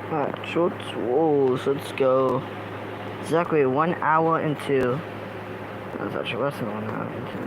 Alright, short rules. Let's go. Exactly 1 hour into. That's actually less than 1 hour into.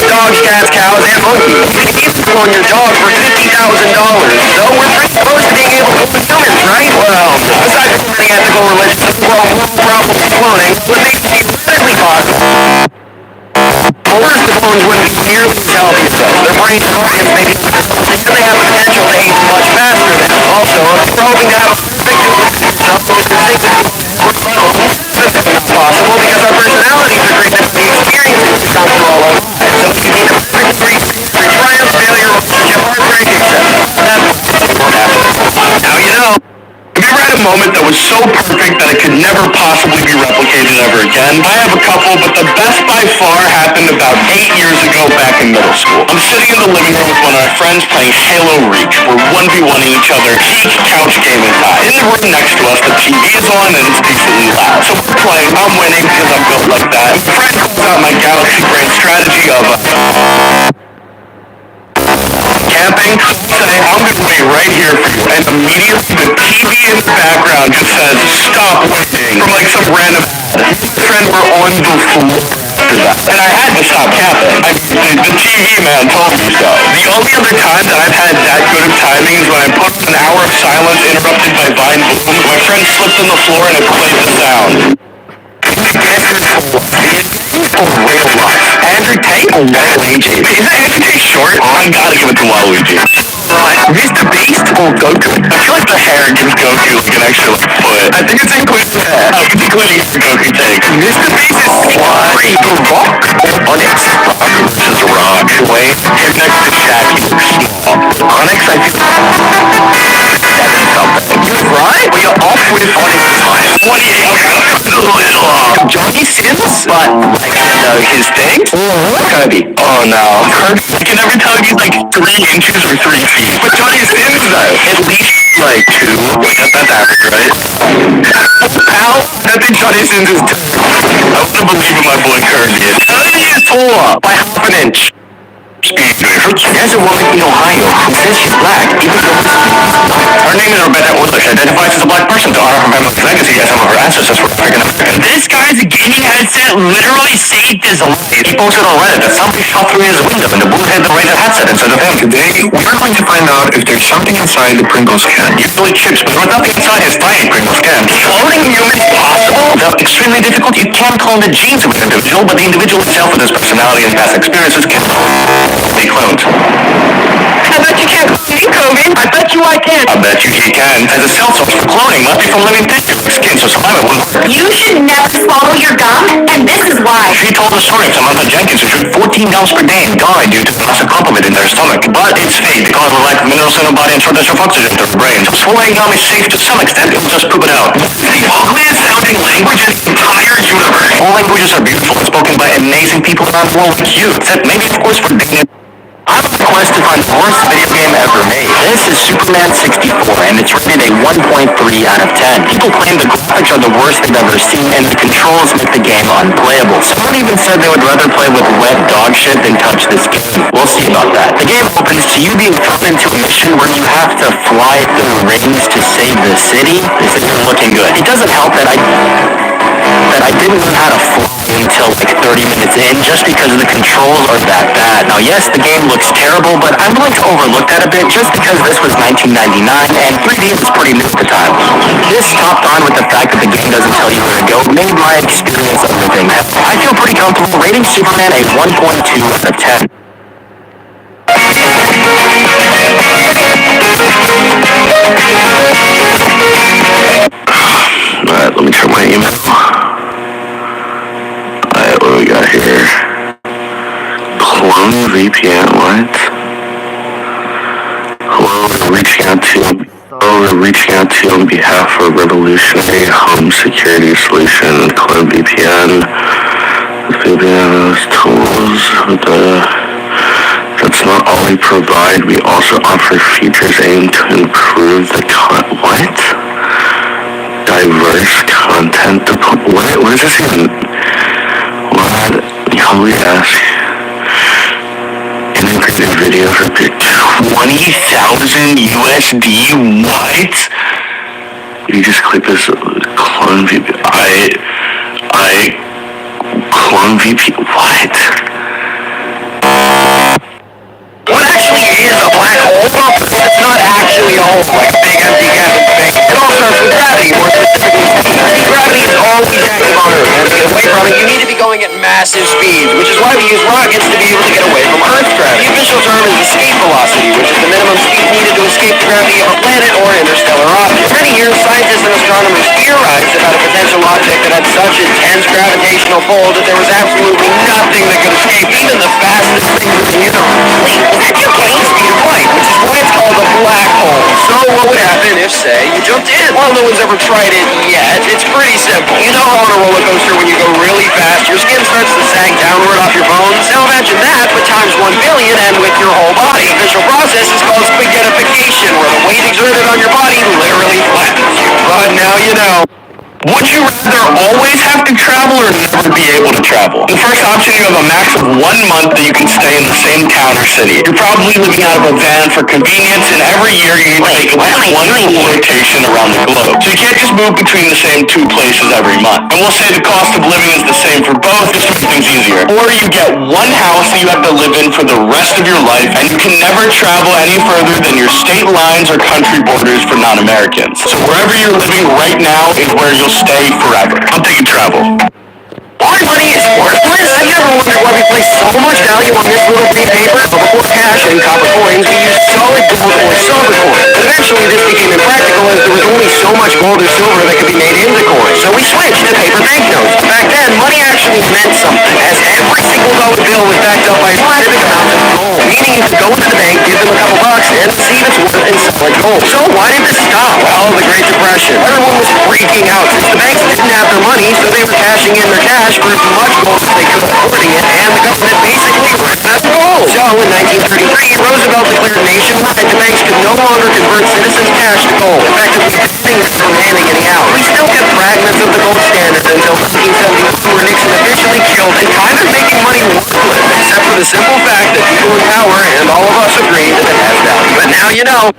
Dogs, cats, cows, and monkeys. You can on your dog for $50,000. So we're pretty close to being able to open humans, right? Well, aside from the ethical religion, well, problem cloning would make it theoretically possible. Horse clones wouldn't be nearly as healthy as us. Their brain organs may be so they have the potential to age much faster than us. Also, if we're hoping to have a perfect possible because our personalities are great enough to be experiences to come through all our lives. So we need a perfect triumph, failure, relationship, heartbreak, etc. Now you know. Have you ever had a moment that was so perfect that it could never possibly be replicated ever again? I have a couple, but the best by far happened about 8 years ago back in middle school. I'm sitting in the living room with one of my friends playing Halo Reach. We're 1v1ing each other, peak couch gaming time. In the room next to us, the TV is on and it's decently loud. So we're playing, I'm winning because I'm built like that. My friend calls out my galaxy brain strategy of camping, say, I'm going to wait right here for you. And immediately the TV in the background just says, stop waiting, from like some random friend were on the floor. And I had to stop camping. The TV man told me so. The only other time that I've had that good of timing is when I put an hour of silence interrupted by Vine Boom. My friend slipped on the floor and it played the sound. Real life. Andrew Tate or Waluigi? Is Andrew Tate short? I gotta give it to Waluigi. Mr. Beast or Goku? I feel like the hair gives Goku like an extra foot. I think it's including hair. It's including Goku take. Mr. Beast is slimy. The Rock or Onyx? Rock is a rock. Wait, his next to Shaq is small. Onyx, I feel 7 something. You're right? Well, you're off with Onyx time. 28. Johnny Sins? But, like, his thing? Kirby. Oh no. Kirby, I can never tell if he's like 3 inches or 3 feet. But Johnny Sins though, at least like 2. Wait, that's average, right? How? I think Johnny Sins is 2. I wouldn't believe in my boy Kirby. Kirby is taller by half an inch. There's a woman in Ohio who says she's black, even though her name is Rebecca Woodlish, identifies as a black person to honor her family's legacy as some of her ancestors were African American. This guy's gaming headset literally saved his life. He posted on Reddit that somebody shot through his window and the bullet hit the razor headset instead of him. Today, we're going to find out if there's something inside the Pringles can. Usually chips, but there's nothing inside his tiny Pringles can. Cloning humans possible? Though extremely difficult, you can clone the genes of an individual, but the individual itself with his personality and past experiences can be cloned. I bet you can't clone me, Kobe. I bet you I can. I bet you he can. As a cell source for cloning must be from living tissue, skin, so saliva won't work. You should never swallow your gum, and this is why. She told the story of Samantha Jenkins who should 14 gums per day and died due to the massive complement in their stomach. But it's fake because of the lack of minerals in her body and shortage of oxygen to her brain. So swallowing gum is safe to some extent, it will just poop it out. The ugliest sounding language in the entire universe. All languages are beautiful and spoken by amazing people around the world like you. Except maybe of course for dignity. I'm on a quest to find the worst video game ever made. This is Superman 64, and it's rated a 1.3 out of 10. People claim the graphics are the worst they've ever seen, and the controls make the game unplayable. Someone even said they would rather play with wet dog shit than touch this game. We'll see about that. The game opens to you being thrown into a mission where you have to fly through rings to save the city. This isn't looking good. It doesn't help that that I didn't learn how to fly until like 30 minutes in just because the controls are that bad. Now yes, the game looks terrible, but I'm willing to overlook that a bit just because this was 1999 and 3D was pretty new at the time. This topped on with the fact that the game doesn't tell you where to go made my experience of the thing. I feel pretty comfortable rating Superman a 1.2 out of 10. Alright, let me check my email. Alright, what do we got here? Clone VPN, what? Hello, we're reaching out to you on behalf of Revolutionary Home Security Solution, Clone VPN. VPN has tools, that's not all we provide. We also offer features aimed to improve the what? Diverse content. What is this even? What? Holy ass. Integrated video for 20,000 USD. What? You just click this clone VPN. I clone VPN. What? What actually is a black hole? It's not actually a hole, like a big empty cabin thing. It all starts with gravity, more specifically. Gravity is always active on Earth, and to get away from it, you need to be going at massive speeds, which is why we use rockets to be able to get away from Earth's gravity. The official term is escape velocity, which is the minimum speed needed to escape the gravity of a planet or interstellar object. For many years, scientists and astronomers theorized about a potential object that had such intense gravitational pull that there was absolutely nothing that could escape, even the fastest things in the universe. Is that your case? Speed of light, which is why it's called a black hole. So what would happen if, say, you jumped in? Well, no one's ever tried it yet. It's pretty simple. You know how on a roller coaster when you go really fast, your skin starts to sag downward off your bones? Now imagine that, but times 1 billion and with your whole body. The official process is called spaghettification, where the weight exerted on your body literally flattens you. But now you know. Would you rather always have to travel or never be able to travel? The first option, you have a max of 1 month that you can stay in the same town or city. You're probably living out of a van for convenience, and every year you need to take at least one full rotation around the globe. So you can't just move between the same 2 places every month. And we'll say the cost of living is the same for both, just to make things easier. Or you get one house that you have to live in for the rest of your life, and you can never travel any further than your state lines or country borders for non-Americans. So wherever you're living right now is where you'll stay forever. I'm taking travel. Our money is worthless? Have you ever wondered why we place so much value on this little green paper? But before cash and copper coins, we used solid gold or silver coins. But eventually this became impractical as there was only so much gold or silver that could be made into coins. So we switched to paper banknotes. Back then, money actually meant something, as every single dollar bill was backed up by a specific amount of gold. Meaning you could go into the bank, give them a couple bucks, and see if it's worth and sell it gold. So why did this stop? Well, the Great Depression. Everyone was freaking out since the banks didn't have their money, so they were cashing in their cash for as much gold as they could affording it, and the government basically ran out of gold. So in 1933, Roosevelt declared nationwide the banks could no longer convert citizens' cash to gold, effectively preventing them from handing any out. We still kept fragments of the gold standard until 1971, where Nixon officially killed it, kind of making money worthless, except for the simple fact that people in power and all of us agree that it has value. But now you know.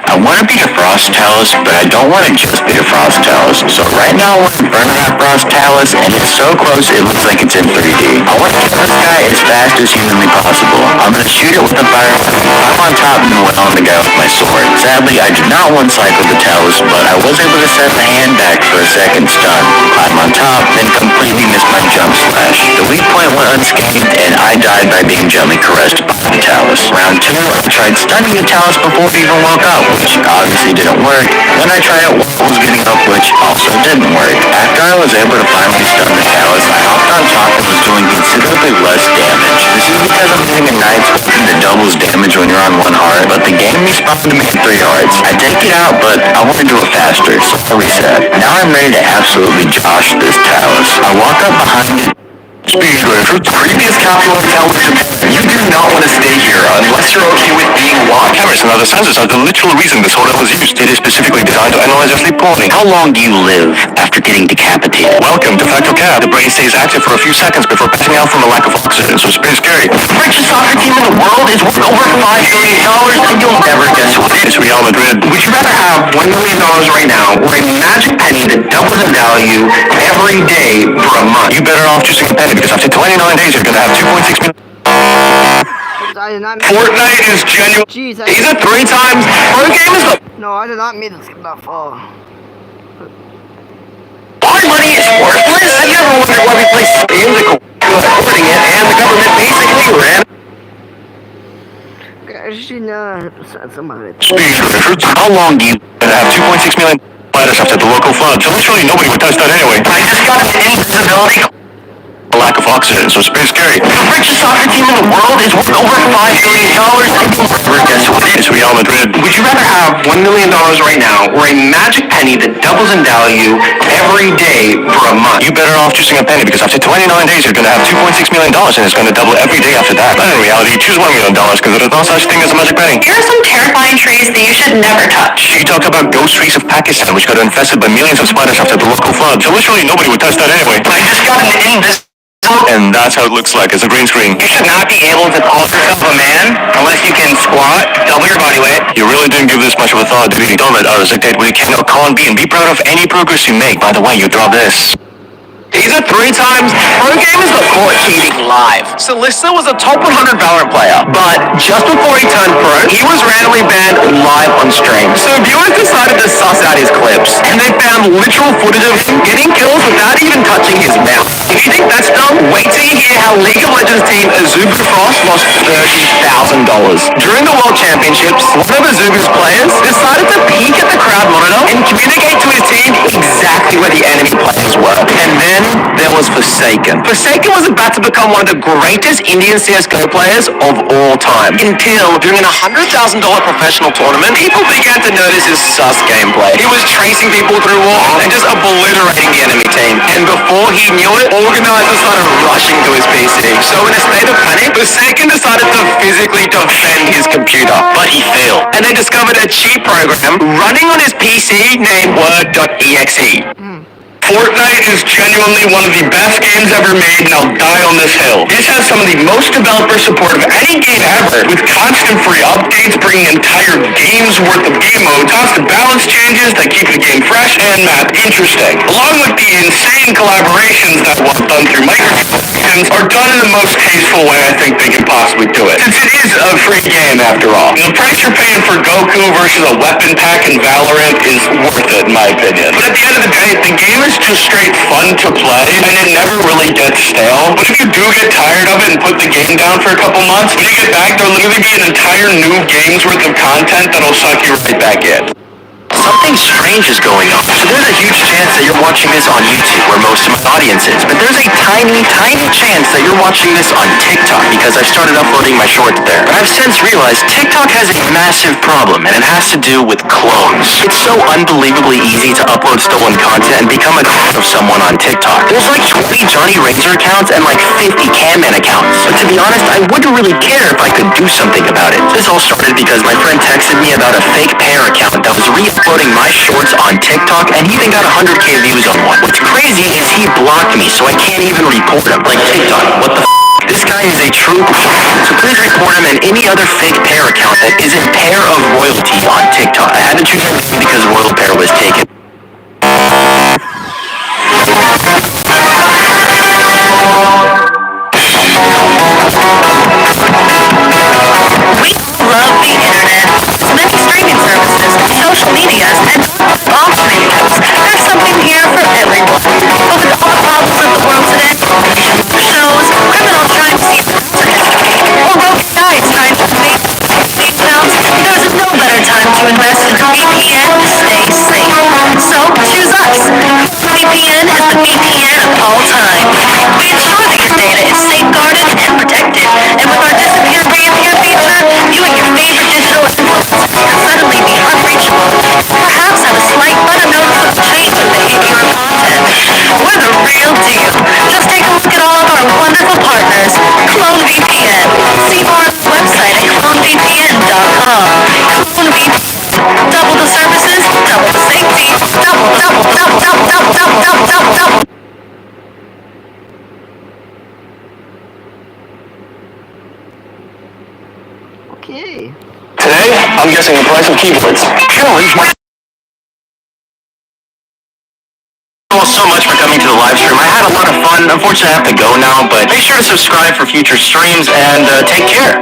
I want to be a Frost Talus, but I don't want to just be a Frost Talus. So right now we're burning that Frost Talus, and it's so close it looks like it's in 3D. I want to kill this guy as fast as humanly possible. I'm going to shoot it with the fire weapon. I'm on top and well on the guy with my sword. Sadly, I did not one-cycle the Talus, but I was able to set the hand back for a second stun. I'm on top, then completely missed my jump slash. The weak point went unscathed, and I died by being gently caressed by the Talus. Round 2, I tried stunning the Talus before it even woke up, which obviously didn't work. Then I tried it while I was getting up, which also didn't work. After I was able to finally stun the Talus, I hopped on top and was doing considerably less damage. This is because I'm hitting a knife weapon that doubles damage when you're on 1 heart, but the game respawned to me at 3 hearts. I take it out, but I want to do it faster, so I reset. Now I'm ready to absolutely josh this Talus. I walk up behind it. Speedway, for previous copy of television, you do not want to stay here unless you're okay with being watched. Cameras and other sensors are the literal reason this hotel was used. It is specifically designed to analyze your sleep quality. How long do you live after getting decapitated? Welcome to Facto Cab. The brain stays active for a few seconds before passing out from a lack of oxygen, so it's pretty scary. The richest soccer team in the world is worth over $5 billion, and you'll never guess what it is. We Real Madrid. Would you rather have $1 million right now or a magic penny that doubles in value every day for a month? You better off choosing a penny because after 29 days you're gonna have 2.6 million. I did not mean Fortnite is genuine. Jeez, These are 3 times. Pro game is the. No, I did not mean to skip that fall. Why money is worthless? Have you ever wondered why we play games that recording it and the government basically ran? I should know some of it. How long do you have 2.6 million spiders after the local flood? So literally nobody would touch that anyway. I just got an invisibility. A lack of oxygen, so it's pretty scary. The richest soccer team in the world is worth over $5 billion. Guess what? It's Real Madrid. Would you rather have $1 million right now or a magic penny that doubles in value every day for a month? You better off choosing a penny because after 29 days you're gonna have $2.6 million and it's gonna double every day after that. But in reality, choose $1 million because there's no such thing as a magic penny. Here are some terrifying trees that you should never touch. You talk about ghost trees of Pakistan, which got infested by millions of spiders after the local flood. So literally nobody would touch that anyway. I just got an invisible. And that's how it looks like. It's a green screen. You should not be able to call yourself a man unless you can squat, double your body weight. You really didn't give this much of a thought, did you? Don't let others dictate what you can or can't be, and be proud of any progress you make. By the way, you draw this. These are 3 times. Pro game is the court cheating live. Salissa was a top 100 Valorant player, but just before he turned pro, he was randomly banned live on stream. So viewers decided to suss out his clips, and they found literal footage of him getting kills without even touching his mouth. If you think that's dumb, wait till you hear how League of Legends team Azubu Frost lost $30,000. During the World Championships, one of Azubu's players decided to peek at the crowd monitor and communicate to his team exactly where the enemy players were. And then there was Forsaken. Forsaken was about to become one of the greatest Indian CSGO players of all time. Until, during a $100,000 professional tournament, people began to notice his sus gameplay. He was tracing people through walls and just obliterating the enemy team. And before he knew it, organizers started rushing to his PC. So in a state of panic, Forsaken decided to physically defend his computer. But he failed. And they discovered a cheat program running on his PC named Word.exe. Fortnite is genuinely one of the best games ever made, and I'll die on this hill. This has some of the most developer support of any game ever, with constant free updates, bringing entire games worth of game mode, constant balance changes that keep the game fresh and map interesting, along with the insane collaborations that, once done through microtransactions, are done in the most tasteful way I think they can possibly do it, since it is a free game after all. The price you're paying for Goku versus a weapon pack in Valorant is worth it, in my opinion. But at the end of the day, the game is just straight fun to play, and it never really gets stale. But if you do get tired of it and put the game down for a couple months, when you get back, there'll literally be an entire new game's worth of content that'll suck you right back in. Something strange is going on. So there's a huge chance that you're watching this on YouTube, where most of my audience is. But there's a tiny, tiny chance that you're watching this on TikTok, because I've started uploading my shorts there. But I've since realized TikTok has a massive problem, and it has to do with clones. It's so unbelievably easy to upload stolen content and become a clone of someone on TikTok. There's like 20 Johnny Razor accounts and like 50 Camman accounts. But to be honest, I wouldn't really care if I could do something about it. This all started because my friend texted me about a fake pair account that was uploading my shorts on TikTok, and he even got 100K views on one. What's crazy is he blocked me, so I can't even report him. Like, TikTok, what the f***? This guy is a true so please report him and any other fake pair account that isn't Pair of Royalty on TikTok. I had to choose him because Royal Pair was taken. We love the internet. Many streaming services, social medias, and all videos. There's something here for everyone. But with all the problems of the world today, shows, criminal crime scenes, or rogue guys trying to make themselves, there's no better time to invest in a VPN to stay safe. play some keyboards. Challenge my... Thank you all so much for coming to the live stream. I had a lot of fun. Unfortunately, I have to go now, but make sure to subscribe for future streams and take care.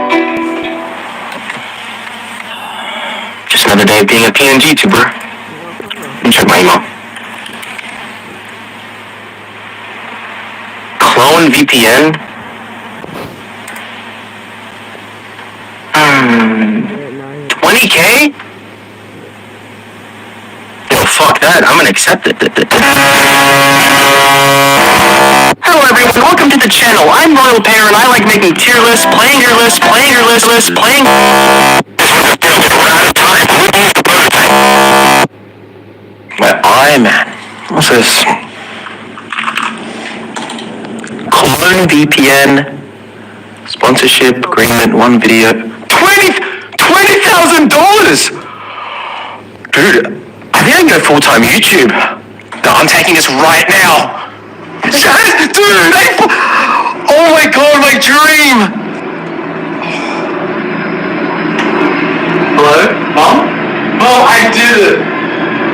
Just another day of being a PNG tuber. Let me check my email. Clone VPN? 20K? Oh, fuck that. I'm gonna accept it. Hello everyone, welcome to the channel. I'm Royal Pear and I like making tier lists, playing your list, playing... Man. What's this? Clone VPN sponsorship agreement, one video. $20,000! Dude, I think I can go full-time YouTube. No, I'm taking this right now. Dude, oh my god, my dream! Hello? Mom? Mom, I did it!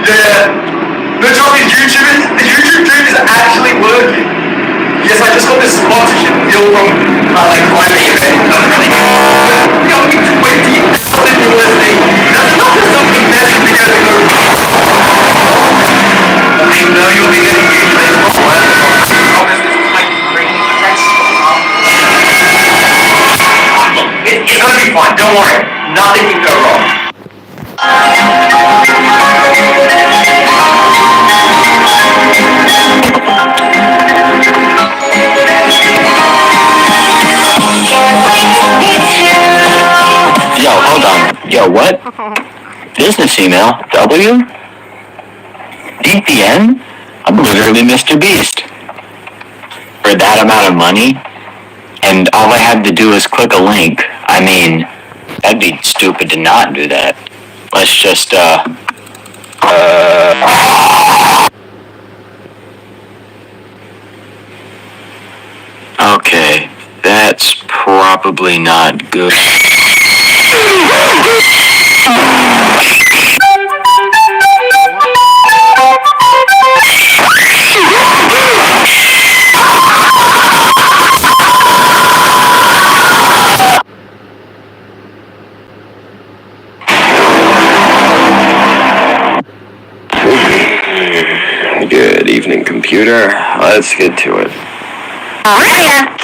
Yeah. The YouTube dream is actually working. Yes, I just got this sponsorship deal from, Climate Event. Got me 20,000 USD. That's not just something massive to get to go. I know you'll be getting used to this. I promise this is like crazy. It's gonna be fine, don't worry. Nothing can go wrong. Yo, hold on. Yo, what? Business email? W? DPN? I'm literally Mr. Beast. For that amount of money? And all I had to do is click a link. I mean, that'd be stupid to not do that. Let's just, Okay, that's probably not good. Good evening, computer. Let's get to it.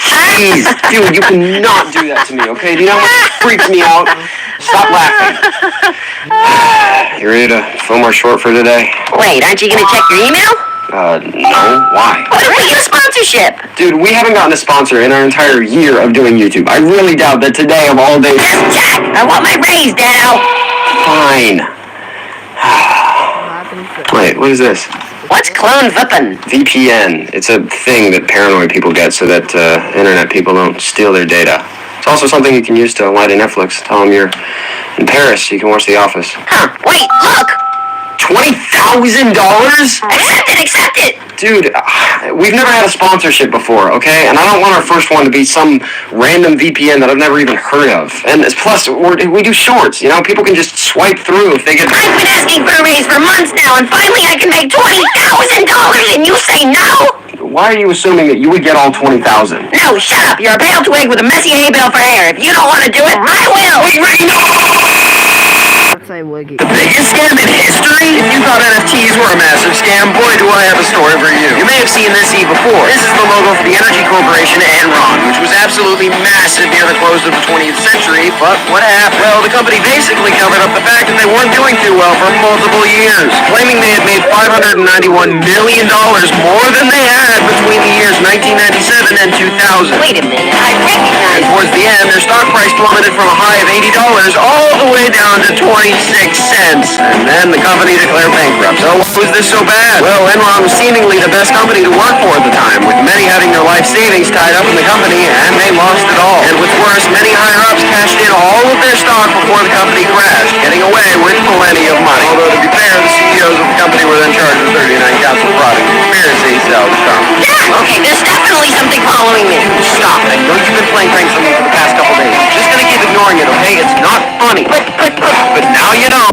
Jeez, dude, you cannot do that to me, okay? Do you know how much it freaks me out? Stop laughing. You ready to film our short for today? Wait, aren't you gonna check your email? No. Why? What if we get a sponsorship? Dude, we haven't gotten a sponsor in our entire year of doing YouTube. I really doubt that today of all days... Jack, I want my raise, Dad. Fine. Wait, what is this? What's clone VPN? VPN. It's a thing that paranoid people get so that internet people don't steal their data. It's also something you can use to lie to Netflix. Tell them you're in Paris so you can watch The Office. Huh, wait, look! $20,000? Accept it! Dude, we've never had a sponsorship before, okay? And I don't want our first one to be some random VPN that I've never even heard of. And plus, we do shorts, you know? People can just swipe through if they get... I've been asking for a raise for months now, and finally I can make $20,000, and you say no? Why are you assuming that you would get all $20,000? No, shut up. You're a pale twig with a messy hay bale for hair. If you don't want to do it, I will. Wait, The biggest scam in history? If you thought NFTs were a massive scam, boy, do I have a story for you. You may have seen this before. This is the logo for the energy corporation Enron, which was absolutely massive near the close of the 20th century, but what happened? Well, the company basically covered up the fact that they weren't doing too well for multiple years, claiming they had made $591 million more than they had between the years 1997 and 2000. Wait a minute, I recognize... And towards the end, their stock price plummeted from a high of $80 all the way down to 26 cents. And then the company declared bankrupt. So why was this so bad? Well, Enron was seemingly the best company to work for at the time, with many having their life savings tied up in the company, and they lost it all. And what's worse, many higher-ups cashed in all of their stock before the company crashed, getting away with plenty of money. Although, to be fair, the CEOs of the company were then charged with 39 counts of fraud and conspiracy, so Yeah, okay, there's definitely something following me. stop. I know you've been playing pranks on me for the past couple days. Just gonna keep ignoring it, okay? It's not funny. But... But now you know.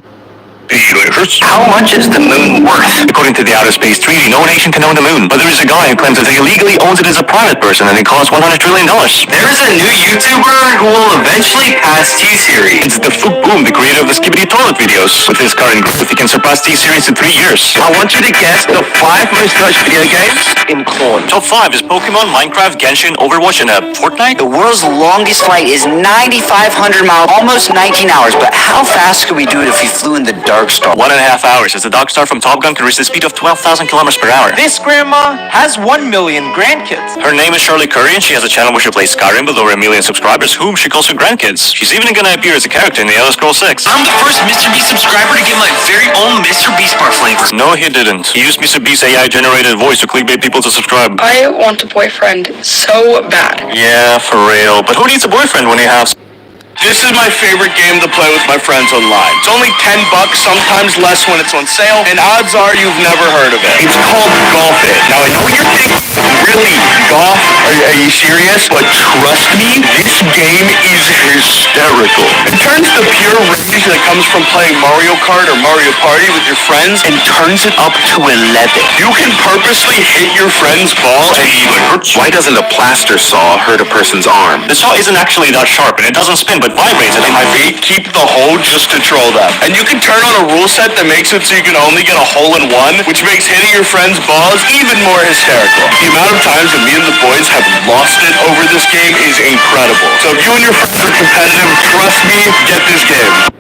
How much is the moon worth? According to the Outer Space Treaty, no nation can own the moon. But there is a guy who claims that he illegally owns it as a private person and it costs $100 trillion. There is a new YouTuber who will eventually pass T-Series. It's the Fook Boom, the creator of the Skibbity Toilet videos. With his current growth, he can surpass T-Series in 3 years. I want you to guess the 5 most watched video games in clone. Top 5 is Pokemon, Minecraft, Genshin, Overwatch, and Fortnite. The world's longest flight is 9,500 miles, almost 19 hours. But how fast could we do it if we flew in the Dark Star? 1.5 hours, as the Dark Star from Top Gun can reach the speed of 12,000 kilometers per hour. This grandma has 1 million grandkids. Her name is Shirley Curry, and she has a channel where she plays Skyrim with over 1 million subscribers, whom she calls her grandkids. She's even gonna appear as a character in the Elder Scrolls 6. I'm the first Mr. Beast subscriber to get my very own Mr. Beast bar flavor. No, he didn't. He used Mr. Beast's AI-generated voice to clickbait people to subscribe. I want a boyfriend so bad. Yeah, for real. But who needs a boyfriend when you have... This is my favorite game to play with my friends online. It's only $10, sometimes less when it's on sale, and odds are you've never heard of it. It's called Golf It. Now, I know you're thinking, really, golf? Are you serious? But trust me, this game is hysterical. It turns the pure rage that comes from playing Mario Kart or Mario Party with your friends And turns it up to 11. You can purposely hit your friend's ball and you hurt. Why doesn't a plaster saw hurt a person's arm? The saw isn't actually that sharp, and it doesn't spin, but vibrates at a high They keep the hole just to troll them. And you can turn on a rule set that makes it so you can only get a hole in one, which makes hitting your friend's balls even more hysterical. The amount of times that me and the boys have lost it over this game is incredible. So if you and your friends are competitive, trust me, get this game.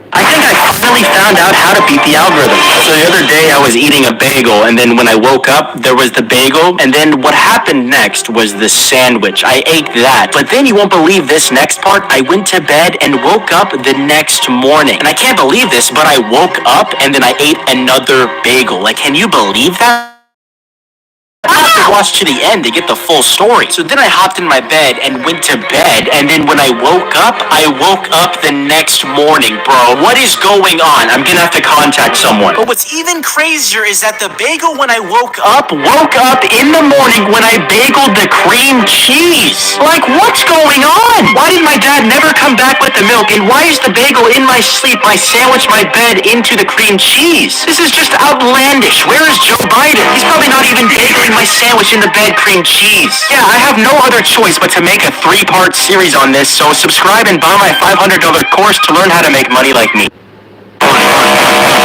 I think I finally found out how to beat the algorithm. So the other day I was eating a bagel, and then when I woke up, there was the bagel, and then what happened next was the sandwich. I ate that. But then you won't believe this next part. I went to bed and woke up the next morning. And I can't believe this, but I woke up and then I ate another bagel. Like, can you believe that? I have to watch to the end to get the full story. So then I hopped in my bed and went to bed, and then when I woke up the next morning, bro. What is going on? I'm gonna have to contact someone. But what's even crazier is that the bagel when I woke up in the morning when I bageled the cream cheese. Like, what's going on? Why did my dad never come back with the milk, and why is the bagel in my sleep, my sandwich, my bed into the cream cheese? This is just outlandish. Where is Joe Biden? He's probably not even bageling my sandwich in the bed cream cheese. Yeah, I have no other choice but to make a 3-part series on this, so subscribe and buy my $500 course to learn how to make money like me.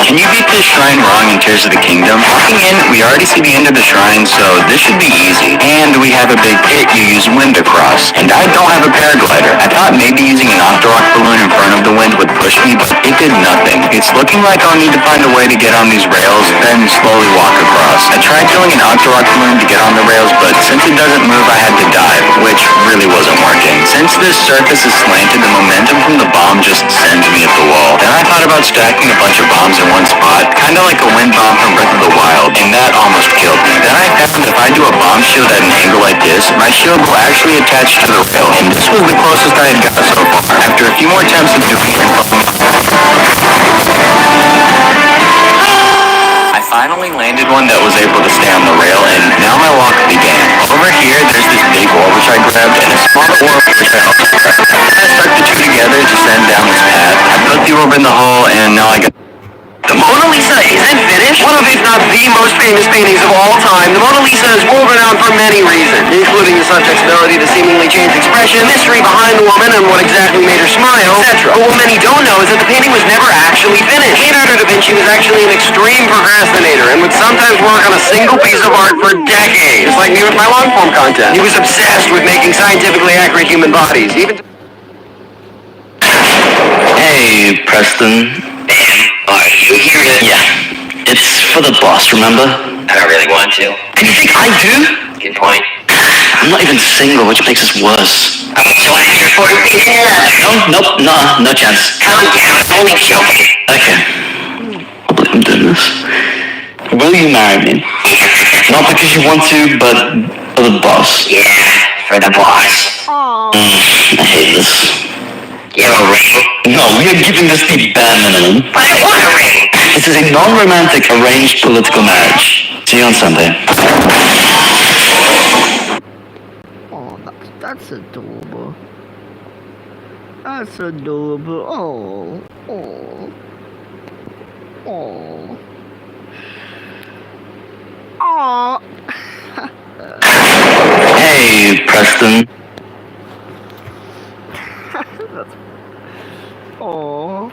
Can you beat this shrine wrong in Tears of the Kingdom? Walking in, we already see the end of the shrine, so this should be easy. And we have a big pit you use wind across. And I don't have a paraglider. I thought maybe using an Octorok balloon in front of the wind would push me, but it did nothing. It's looking like I'll need to find a way to get on these rails, then slowly walk across. I tried filling an Octorok balloon to get on the rails, but since it doesn't move, I had to dive, which really wasn't working. Since this surface is slanted, the momentum from the bomb just sends me at the wall. Then I thought about stacking a bunch of bombs in one spot, kind of like a wind bomb from Breath of the Wild, and that almost killed me. Then I found if I do a bomb shield at an angle like this, my shield will actually attach to the rail, and this was the closest I had got so far. After a few more attempts of doing it, I finally landed one that was able to stay on the rail, and now my walk began. Over here, there's this big orb which I grabbed, and a small orb which I also grabbed. I stuck the two together to send down this path. I put the orb in the hole, and now I got... The Mona Lisa isn't finished? One of, if not the most famous paintings of all time, the Mona Lisa is world renowned for many reasons, including the subject's ability to seemingly change expression, mystery behind the woman and what exactly made her smile, etc. But what many don't know is that the painting was never actually finished. Leonardo da Vinci was actually an extreme procrastinator and would sometimes work on a single piece of art for decades, just like me with my long-form content. He was obsessed with making scientifically accurate human bodies, even... Hey, Preston. Are you here? Yeah. It's for the boss, remember? I don't really want to. And you think I do? Good point. I'm not even single, which makes us worse. I'm joining your 40 No chance. Calm down, only joking. Okay. I'll believe I'm doing this. Will you marry me? Not because you want to, but for the boss. Yeah, for the boss. I hate this. You have a ring? No, we are giving this the bare minimum. But I want a ring. This is a non-romantic arranged political marriage. See you on Sunday. Oh, that's adorable. That's adorable. Oh. Oh. Oh. Hey, Preston. That's. Oh.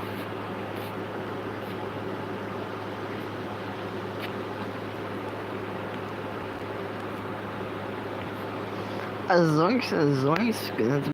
As long as it's good.